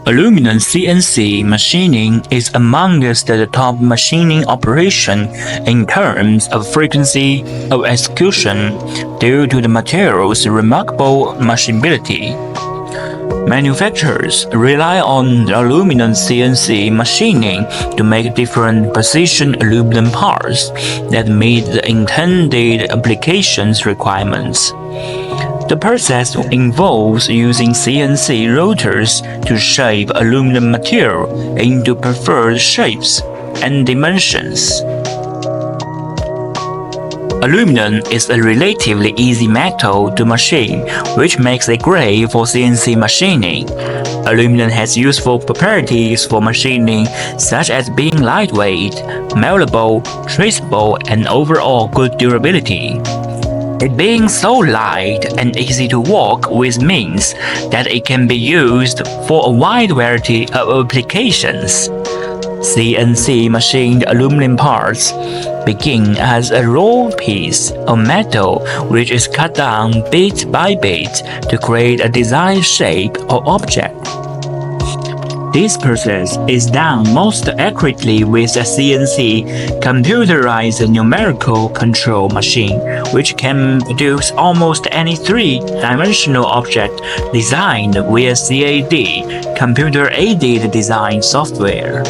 Aluminum CNC machining is amongst the top machining operation in terms of frequency of execution due to the material's remarkable machinability. Manufacturers rely on the aluminum CNC machining to make different precision aluminum parts that meet the intended applications requirements. The process involves using CNC rotors to shape aluminum material into preferred shapes and dimensions. Aluminum is a relatively easy metal to machine, which makes it great for CNC machining. Aluminum has useful properties for machining, such as being lightweight, malleable, traceable, and overall good durability. It being so light and easy to work with means that it can be used for a wide variety of applications. CNC machined aluminum parts begin as a raw piece of metal which is cut down bit by bit to create a desired shape or object. This process is done most accurately with a CNC computerized numerical control machine, which can produce almost any three-dimensional object designed via CAD, computer-aided design software.